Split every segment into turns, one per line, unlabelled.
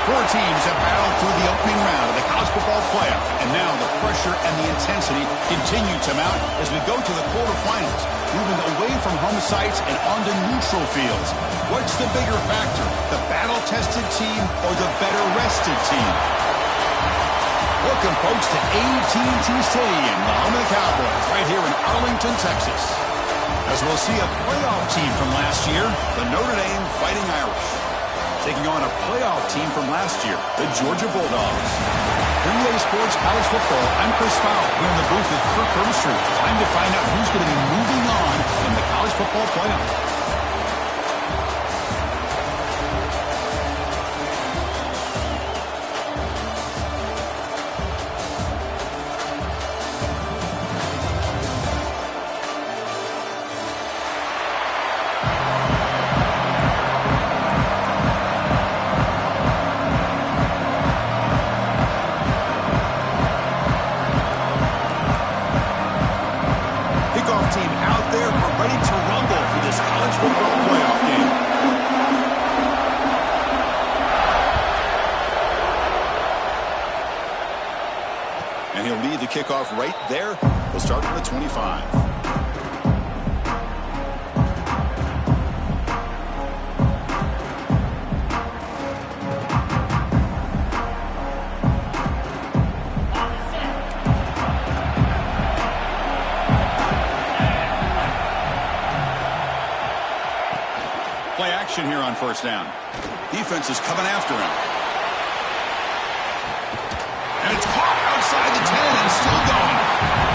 Four teams have battled through the opening round of the college football playoff, and now the pressure and the intensity continue to mount as we go to the quarterfinals, moving away from home sites and onto neutral fields. What's the bigger factor, the battle-tested team or the better-rested team? Welcome, folks, to AT&T Stadium, the home of the Cowboys, right here in Arlington, Texas. As we'll see a playoff team from last year, the Notre Dame Fighting Irish, taking on a playoff team from last year, the Georgia Bulldogs. Green Bay Sports College Football, I'm Chris Fowler, here in the booth with Kirk Herbstreit. Time to find out who's going to be moving on in the college football playoff. Kickoff right there. We'll start from the 25. Play action here on first down. Defense is coming after him. And it's caught outside the 10 and still going.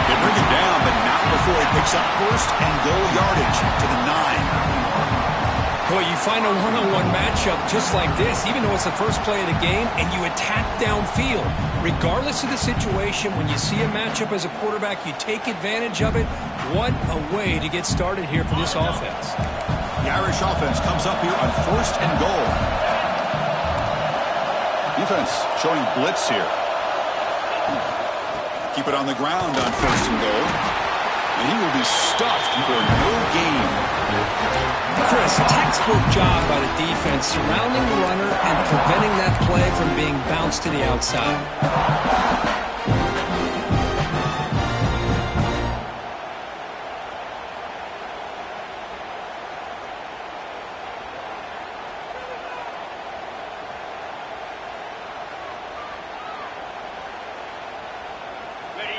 They bring it down, but not before he picks up first and goal yardage to the 9.
Boy, you find a one-on-one matchup just like this, even though it's the first play of the game, and you attack downfield. Regardless of the situation, when you see a matchup as a quarterback, you take advantage of it. What a way to get started here for this offense.
The Irish offense comes up here on first and goal. Defense showing blitz here. Keep it on the ground on first and goal. And he will be stuffed for no gain.
Chris, textbook job by the defense surrounding the runner and preventing that play from being bounced to the outside.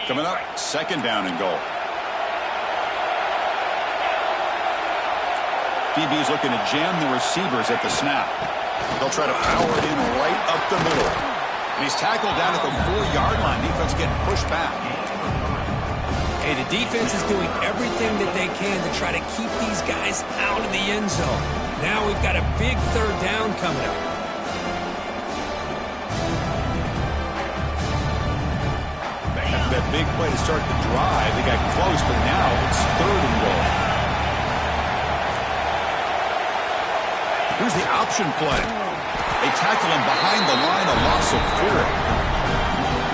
Coming up, second down and goal. DB's looking to jam the receivers at the snap. They'll try to power it in right up the middle. And he's tackled down at the 4-yard line. Defense getting pushed back.
Hey, the defense is doing everything that they can to try to keep these guys out of the end zone. Now we've got a big third down coming up.
that big play to start the drive. They got close, but now it's 3rd and goal. Here's the option play. They tackle him behind the line, a loss of 4.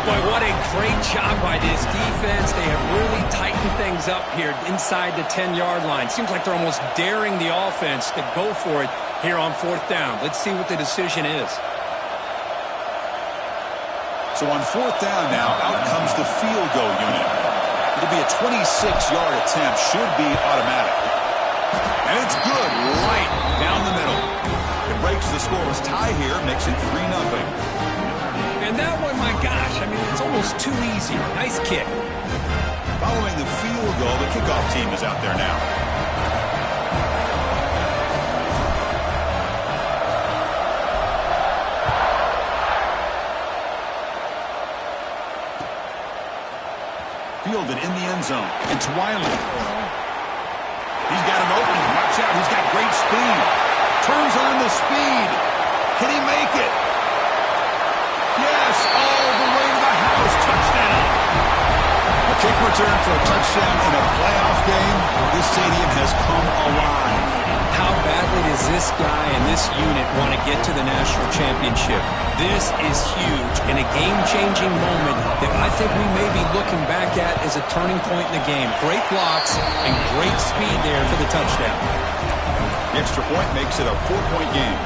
Boy, what a great job by this defense. They have really tightened things up here inside the 10-yard line. Seems like they're almost daring the offense to go for it here on 4th down. Let's see what the decision is.
So on 4th down now, out comes the field goal unit. It'll be a 26-yard attempt. Should be automatic. And it's good right down the middle. It breaks the scoreless tie here, makes it 3-0.
And that one, my gosh, I mean, it's almost too easy. Nice kick.
Following the field goal, the kickoff team is out there now. Fielded in the end zone. It's Wiley. He's got him open. Watch out. He's got great speed. Turns on the speed. Can he make it? Yes, all the way to the house. Touchdown. A kick return for a touchdown in a playoff game. This stadium has come alive.
How badly does this guy and this unit want to get to the national championship? This is huge and a game-changing moment that I think we may be looking back at as a turning point in the game. Great blocks and great speed there for the touchdown.
The extra point makes it a 4-point game.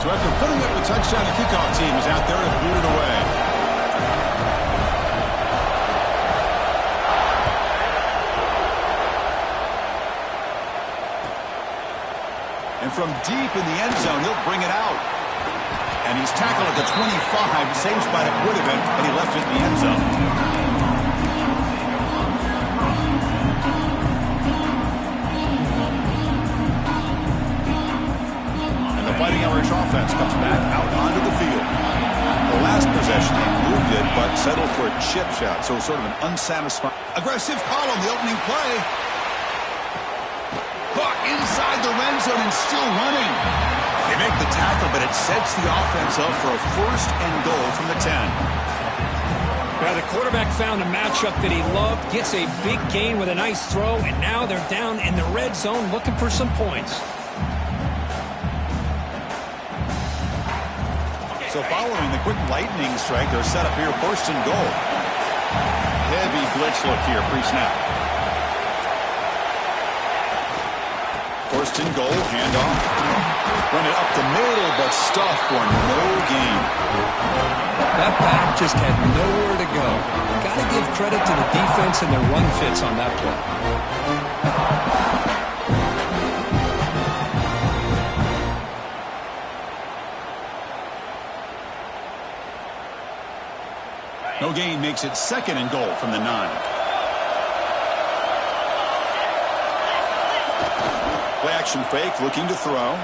So after putting up the touchdown, the kickoff team is out there to boot it away. And from deep in the end zone, he'll bring it out. And he's tackled at the 25. Same spot it would have been, and he left it in the end zone. Fighting Irish offense comes back out onto the field. The last possession, they moved it, but settled for a chip shot, so sort of an unsatisfying. Aggressive call on the opening play. Caught inside the red zone and still running. They make the tackle, but it sets the offense up for a 1st and goal from the 10.
Now the quarterback found a matchup that he loved, gets a big gain with a nice throw, and now they're down in the red zone looking for some points.
So following the quick lightning strike, they're set up here 1st and goal. Heavy blitz look here, pre-snap. 1st and goal, handoff. Run it up the middle, but stuffed for no gain.
That back just had nowhere to go. Got to give credit to the defense and their run fits on that play.
No gain makes it 2nd and goal from the 9. Play action fake, looking to throw.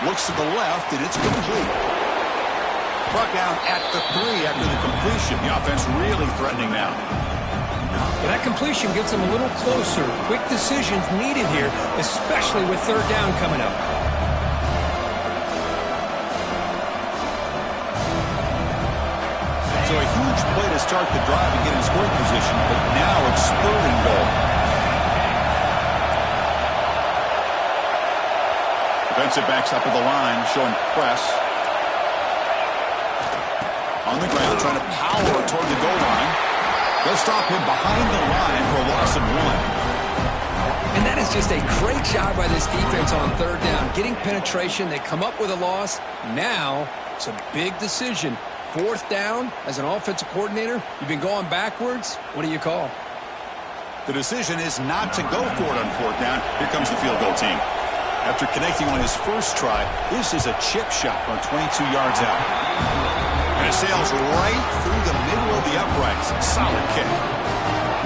Looks to the left, and it's complete. Brought down at the 3 after the completion. The offense really threatening now.
That completion gets them a little closer. Quick decisions needed here, especially with 3rd down coming up.
So a huge play to start the drive and get in scoring position, but now it's 3rd and goal. Defensive backs up at the line, showing press. On the ground, trying to power toward the goal line. They'll stop him behind the line for a loss of 1.
And that is just a great job by this defense on 3rd down. Getting penetration, they come up with a loss. Now, it's a big decision. 4th down, as an offensive coordinator, you've been going backwards. What do you call?
The decision is not to go for it on 4th down. Here comes the field goal team. After connecting on his first try, this is a chip shot from 22 yards out. And it sails right through the middle of the uprights. Solid kick.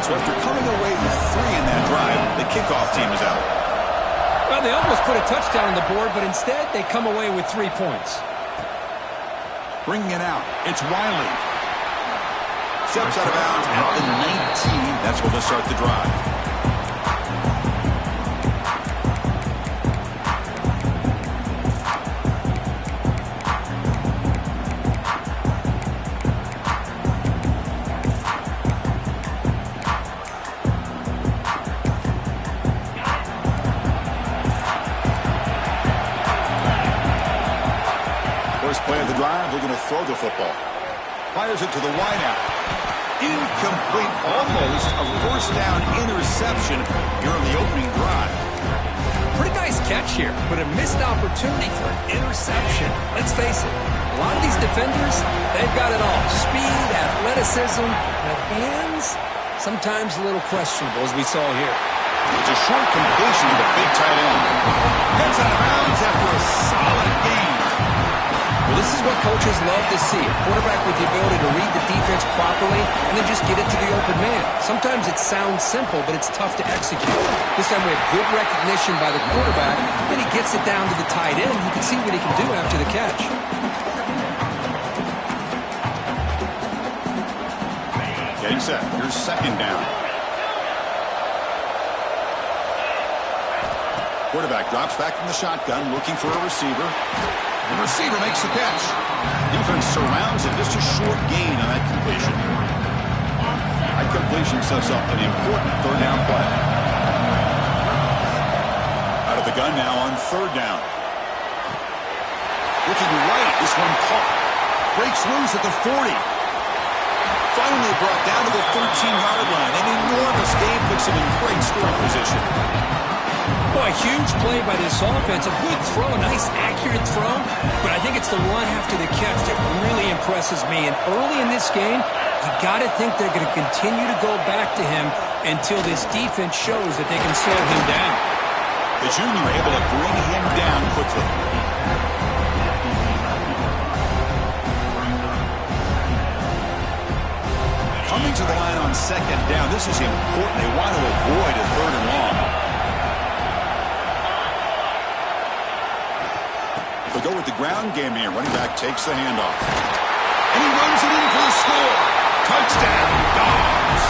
So after coming away with 3 in that drive, the kickoff team is out.
Well, they almost put a touchdown on the board, but instead they come away with 3 points.
Bringing it out, it's Wiley. Steps out of bounds at the 19. That's where they'll start the drive. throw the football. Fires it to the wideout. Incomplete, almost a first down interception here in the opening drive.
Pretty nice catch here, but a missed opportunity for an interception. Let's face it, a lot of these defenders, they've got it all. Speed, athleticism, but hands, sometimes a little questionable, as we saw here.
It's a short completion to the big tight end. Gets out of bounds after a solid gain.
Well, this is what coaches love to see. A quarterback with the ability to read the defense properly and then just get it to the open man. Sometimes it sounds simple, but it's tough to execute. This time we have good recognition by the quarterback. Then he gets it down to the tight end. You can see what he can do after the catch.
Getting set. Here's second down. Quarterback drops back from the shotgun, looking for a receiver. The receiver makes the catch. Defense surrounds him. Just a short gain on that completion. That completion sets up an important third down play. Out of the gun now on third down. Looking right. This one caught. Breaks loose at the 40. Finally brought down to the 13-yard line. An enormous gain puts him in great scoring position.
Boy, a huge play by this offense. A good throw, a nice accurate throw. But I think it's the run after the catch that really impresses me. And early in this game, you got to think they're going to continue to go back to him until this defense shows that they can slow him down.
The junior able to bring him down quickly. Coming to the line on second down. This is important. They want to avoid a third and long. They go with the ground game here. Running back takes the handoff. And he runs it in for the score. Touchdown, Dogs.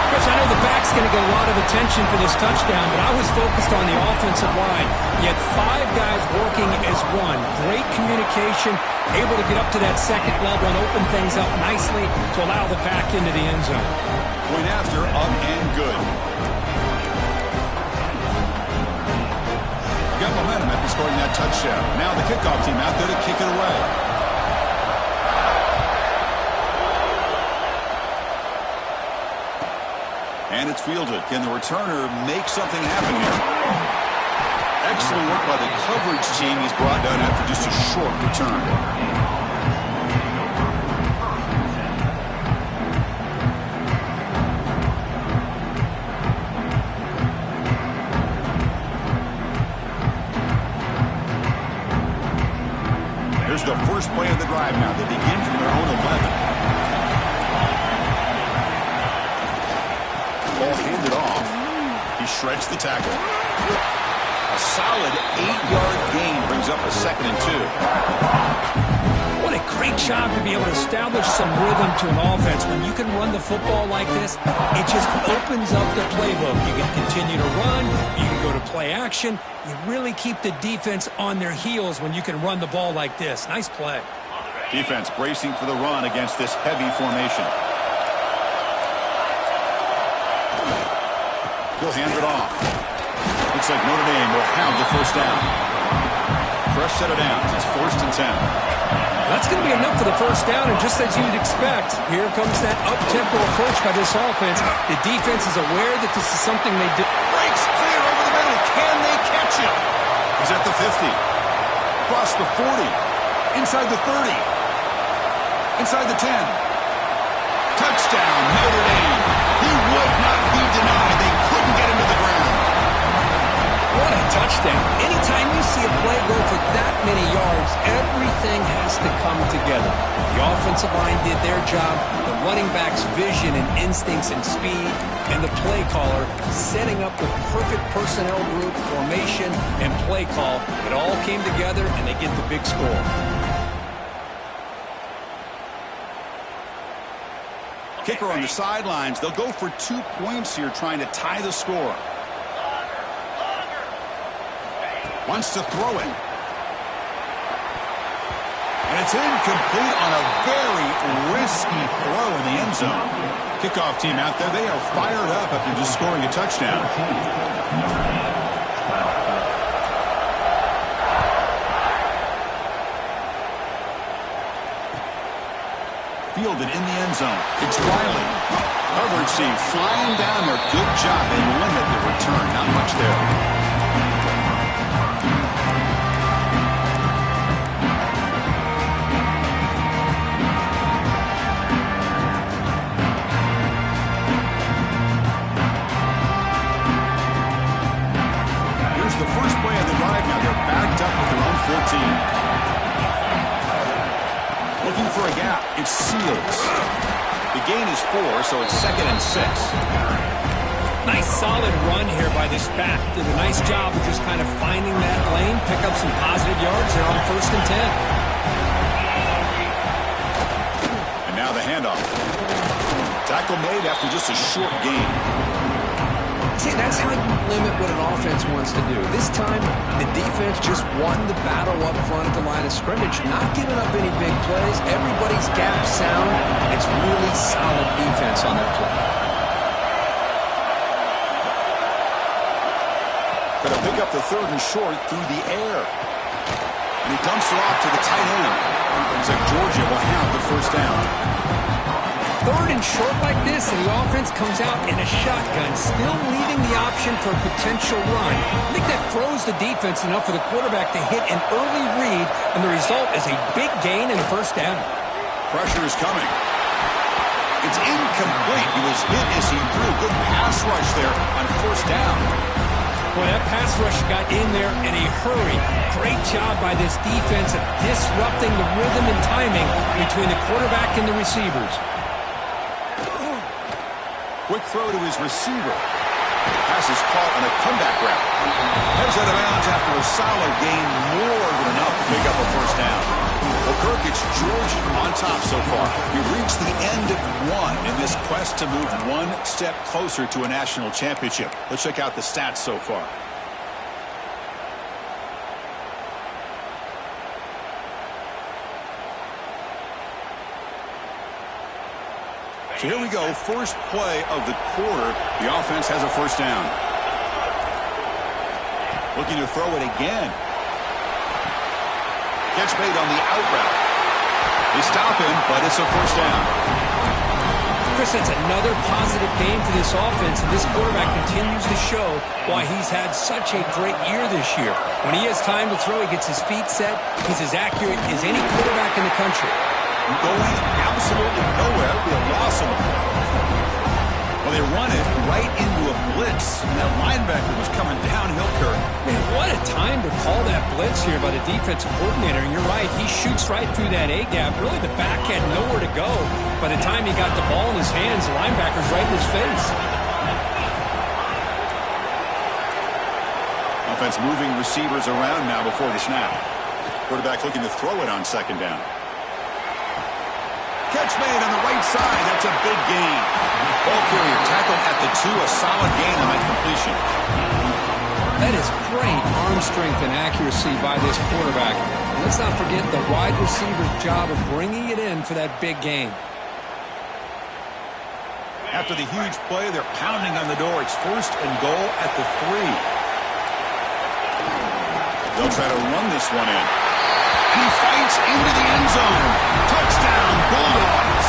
Chris, I know the back's going to get a lot of attention for this touchdown, but I was focused on the offensive line. You had 5 guys working as one. Great communication, able to get up to that second level and open things up nicely to allow the back into the end zone.
Point after, up and good. Got momentum after scoring that touchdown. Now the kickoff team out there to kick it away. And it's fielded. Can the returner make something happen here? Excellent work by the coverage team. He's brought down after just a short return. Here's the first play of the drive now. They begin from their own 11. Ball handed off. He shreds the tackle. A solid 8-yard gain brings up a 2nd and 2.
What a great job to be able to establish some rhythm to an offense. When you can run the football like this, it just opens up the playbook. You can continue to run. You can go to play action. You really keep the defense on their heels when you can run the ball like this. Nice play.
Defense bracing for the run against this heavy formation. He'll hand it off. Looks like Notre Dame will have the first down. Fresh set of downs. It's 1st and 10.
That's going to be enough for the first down, and just as you'd expect, here comes that up-tempo approach by this offense. The defense is aware that this is something they do.
Breaks clear over the middle. Can they catch him? He's at the 50. Across the 40. Inside the 30. Inside the 10. Touchdown, Notre Dame. He would not be denied. They couldn't get him to the ground.
What a touchdown. Anytime you see a play go for that many yards, everything has to come together. The offensive line did their job, the running back's vision and instincts and speed, and the play caller setting up the perfect personnel group, formation, and play call. It all came together, and they get the big score.
Kicker on the sidelines. They'll go for 2 points here, trying to tie the score. Wants to throw it. And it's incomplete on a very risky throw in the end zone. Kickoff team out there, they are fired up after just scoring a touchdown. fielded in the end zone. It's Riley. Coverage team flying down there. Good job. They limit the return. Not much there. Looking for a gap. It's Seals. The gain is 4, so it's 2nd and 6.
Nice solid run here by this back. Did a nice job of just kind of finding that lane, pick up some positive yards there on 1st and 10.
And now the handoff. Tackle made after just a short gain.
See, that's how you limit what an offense wants to do. This time, the defense just won the battle up front at the line of scrimmage, not giving up any big plays. Everybody's gap sound. It's really solid defense on that play.
Going to pick up the 3rd and short through the air. And he dumps it off to the tight end. Looks like Georgia will have the 1st down.
3rd and short like this, and the offense comes out in a shotgun, still leaving the option for a potential run. I think that throws the defense enough for the quarterback to hit an early read, and the result is a big gain and a 1st down.
Pressure is coming. It's incomplete. He was hit as he threw. Good pass rush there on 1st down.
Boy, that pass rush got in there in a hurry. Great job by this defense of disrupting the rhythm and timing between the quarterback and the receivers.
Quick throw to his receiver. Pass is caught on a comeback route. Heads out of bounds after a solid gain, more than enough to pick up a 1st down. Well, Kirk, it's Georgia on top so far. We reached the end of 1 in this quest to move 1 step closer to a national championship. Let's check out the stats so far. So here we go, first play of the quarter. The offense has a 1st down. Looking to throw it again. Catch made on the out route. They stop him, but it's a 1st down.
Chris, that's another positive game for this offense, and this quarterback continues to show why he's had such a great year this year. When he has time to throw, he gets his feet set. He's as accurate as any quarterback in the country.
Going absolutely nowhere. It'll be a loss of the play. Well, they run it right into a blitz, and that linebacker was coming downhill, Kirk.
Man, what a time to call that blitz here by the defensive coordinator. And you're right, he shoots right through that A-gap. Really, the back had nowhere to go. By the time he got the ball in his hands, the linebacker's right in his face.
Offense moving receivers around now before the snap. Quarterback looking to throw it on 2nd down. Catch made on the right side. That's a big gain. Ball carrier tackled at the 2. A solid gain on that completion.
That is great arm strength and accuracy by this quarterback. And let's not forget the wide receiver's job of bringing it in for that big gain.
After the huge play, they're pounding on the door. It's 1st and goal at the 3. They'll try to run this one in. He fights into the end zone. Touchdown, Bulldogs.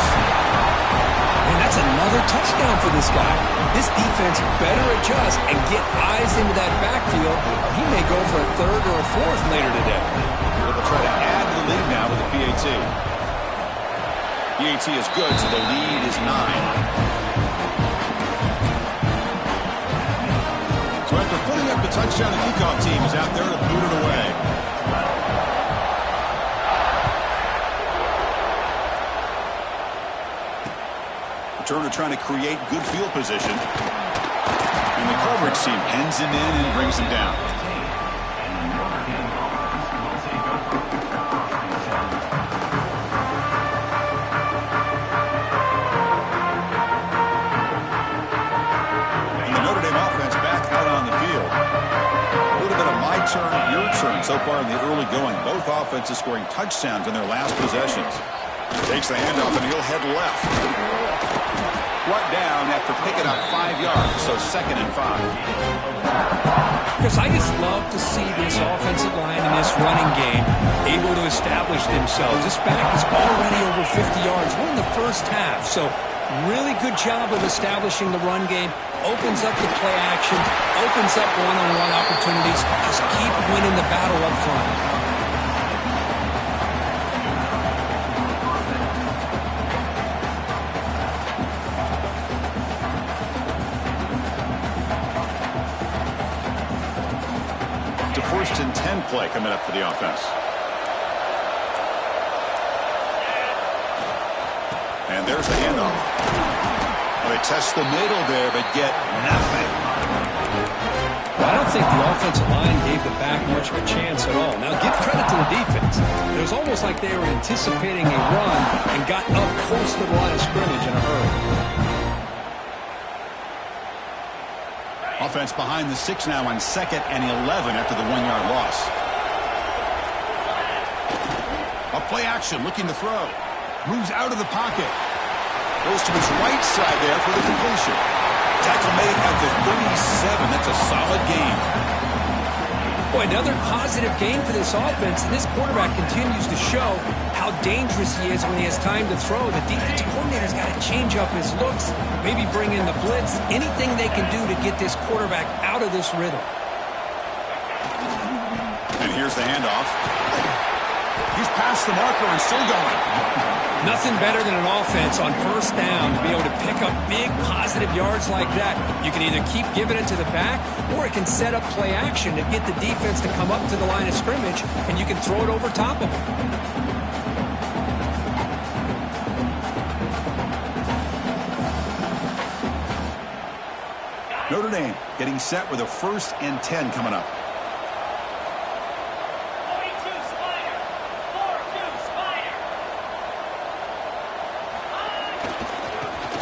And that's another touchdown for this guy. This defense better adjust and get eyes into that backfield, or he may go for a 3rd or a 4th later today.
They'll try to add to the lead now with the PAT. PAT is good, so the lead is 9. So after putting up the touchdown, the kickoff team is out there to boot it away. Turner trying to create good field position. And the coverage team pens him in and brings him down. And the Notre Dame offense back out on the field. A little bit of my turn, your turn so far in the early going. Both offenses scoring touchdowns in their last possessions. Takes the handoff and he'll head left. Brought down after picking up 5 yards, so 2nd and 5.
Because I just love to see this offensive line and this running game able to establish themselves. This back is already over 50 yards. We're in the first half. So really good job of establishing the run game. Opens up the play action, opens up one-on-one opportunities. Just keep winning the battle up front.
First and 10 play coming up for the offense. And there's the handoff. Well, they test the middle there, but get nothing.
Well, I don't think the offensive line gave the back much of a chance at all. Now, give credit to the defense. It was almost like they were anticipating a run and got up close to the line of scrimmage in a hurry.
Offense behind the 6 now on 2nd and 11 after the 1-yard loss. A play action looking to throw. Moves out of the pocket. Goes to his right side there for the completion. Tackle made at the 37. That's a solid game.
Boy, another positive game for this offense, and this quarterback continues to show how dangerous he is when he has time to throw. The defensive coordinator's got to change up his looks, maybe bring in the blitz, anything they can do to get this quarterback out of this rhythm.
And here's the handoff. He's past the marker and still going.
Nothing better than an offense on first down to be able to pick up big positive yards like that. You can either keep giving it to the back, or it can set up play action to get the defense to come up to the line of scrimmage, and you can throw it over top of them.
Notre Dame getting set with a 1st and 10 coming up.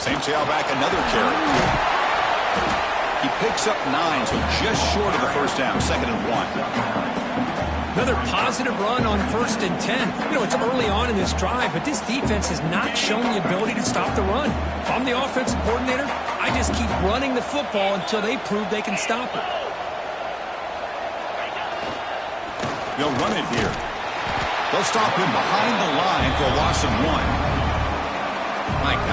Same tailback, another carry. He picks up 9, so just short of the first down, 2nd and 1.
Another positive run on 1st and 10. You know, it's early on in this drive, but this defense has not shown the ability to stop the run. If I'm the offensive coordinator, I just keep running the football until they prove they can stop it.
They'll run it here. They'll stop him behind the line for a loss of 1.
My God.